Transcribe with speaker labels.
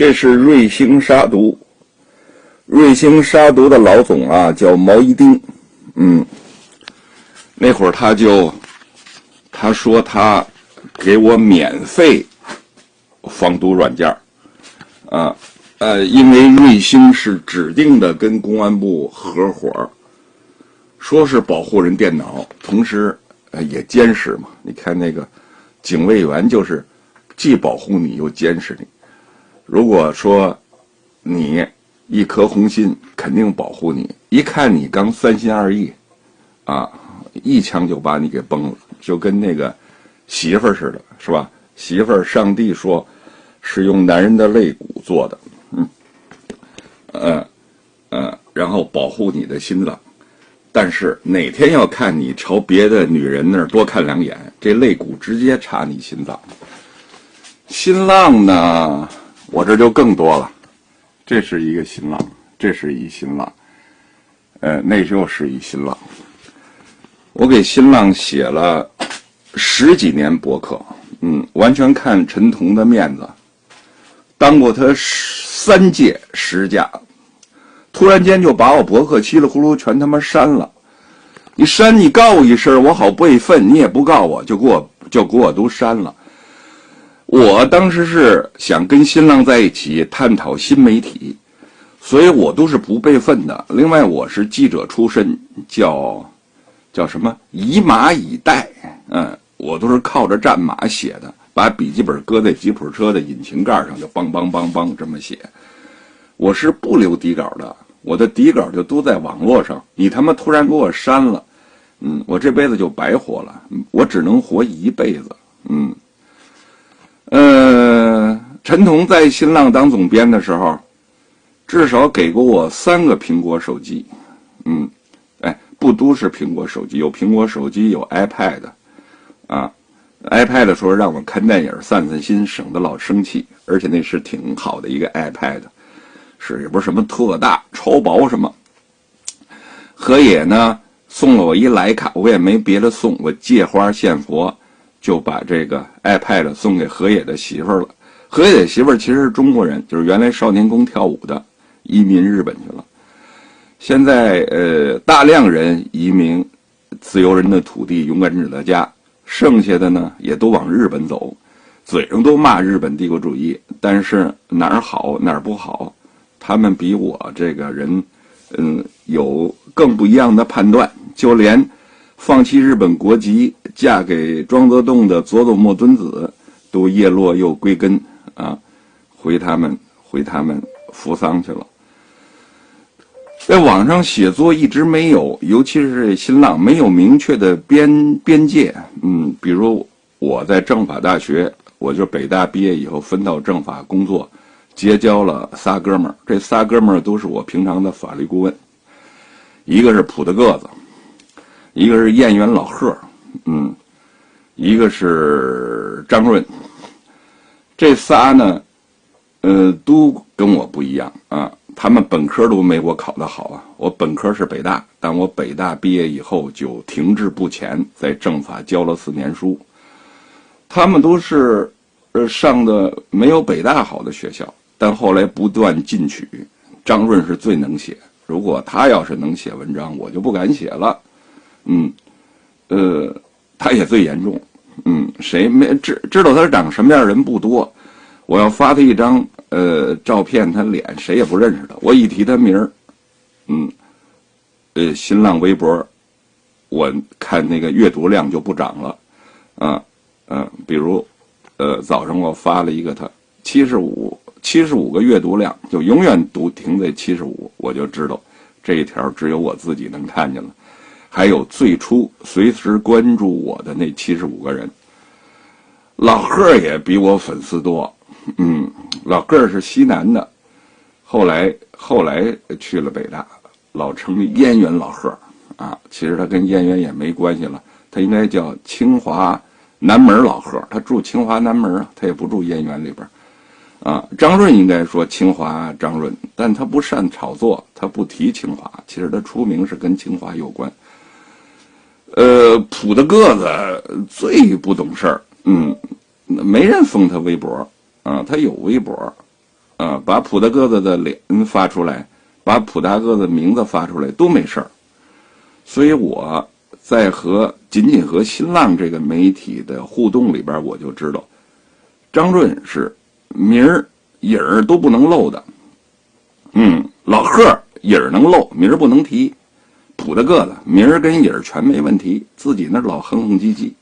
Speaker 1: 这是瑞星杀毒，瑞星杀毒的老总啊叫毛一丁，那会儿他说他给我免费防毒软件因为瑞星是指定的跟公安部合伙，说是保护人电脑，同时也监视嘛。你看那个警卫员就是既保护你又监视你。如果说你一颗红心，肯定保护你。一看你刚三心二意，一枪就把你给崩了，就跟那个媳妇儿似的，是吧？媳妇儿，上帝说是用男人的肋骨做的，然后保护你的心脏。但是哪天要看你朝别的女人那儿多看两眼，这肋骨直接插你心脏。新浪呢，我这就更多了，这是一个新浪，这是一新浪，那又是一新浪。我给新浪写了10几年博客，完全看陈彤的面子，当过他3届10佳，突然间就把我博客稀里糊涂全他妈删了。你删你告我一声，我好备份，你也不告我，就给我都删了。我当时是想跟新浪在一起探讨新媒体，所以我都是不备份的。另外我是记者出身，叫什么以马以代，我都是靠着战马写的，把笔记本搁在吉普车的引擎盖上，就梆梆梆梆这么写。我是不留底稿的，我的底稿就都在网络上。你他妈突然给我删了，我这辈子就白活了，我只能活一辈子。陈彤在新浪当总编的时候，至少给过我3个苹果手机，不都是苹果手机，有苹果手机，有 iPad，iPad 说让我看电影散散心，省得老生气，而且那是挺好的一个 iPad， 是也不是什么特大超薄什么。河野呢送了我一徕卡，我也没别的送，我借花献佛，就把这个 iPad 送给河野的媳妇儿了。河野的媳妇儿其实是中国人，就是原来少年宫跳舞的，移民日本去了。现在大量人移民自由人的土地，勇敢者的家，剩下的呢也都往日本走，嘴上都骂日本帝国主义，但是哪儿好哪儿不好，他们比我这个人有更不一样的判断。就连放弃日本国籍嫁给庄则栋的佐佐木敦子都叶落又归根回他们扶桑去了。在网上写作一直没有，尤其是新浪没有明确的边界。比如我在政法大学，我就北大毕业以后分到政法工作，结交了仨哥们儿，这仨哥们儿都是我平常的法律顾问，一个是普大个子，一个是燕园老贺，一个是张润。这仨呢都跟我不一样他们本科都没我考得好我本科是北大，但我北大毕业以后就停滞不前，在政法教了4年书。他们都是上的没有北大好的学校，但后来不断进取。张润是最能写，如果他要是能写文章，我就不敢写了。他也最严重。谁没知道他长什么样的人不多。我要发他一张照片，他脸谁也不认识他。我一提他名儿，新浪微博，我看那个阅读量就不涨了。比如早上我发了一个他75个阅读量，就永远都停在75，我就知道这一条只有我自己能看见了。还有最初随时关注我的那75个人，老贺也比我粉丝多。老个儿是西南的，后来去了北大，老称燕园老贺其实他跟燕园也没关系了，他应该叫清华南门老贺，他住清华南门他也不住燕园里边张润应该说清华张润，但他不善炒作，他不提清华，其实他出名是跟清华有关。普大个子最不懂事儿，没人封他微博他有微博把普大个子的脸发出来，把普大个子的名字发出来都没事儿。所以我在仅仅和新浪这个媒体的互动里边，我就知道张润是名儿影儿都不能漏的。老贺影儿能漏，名儿不能提。普大个子名儿跟影儿全没问题，自己那老哼哼唧唧。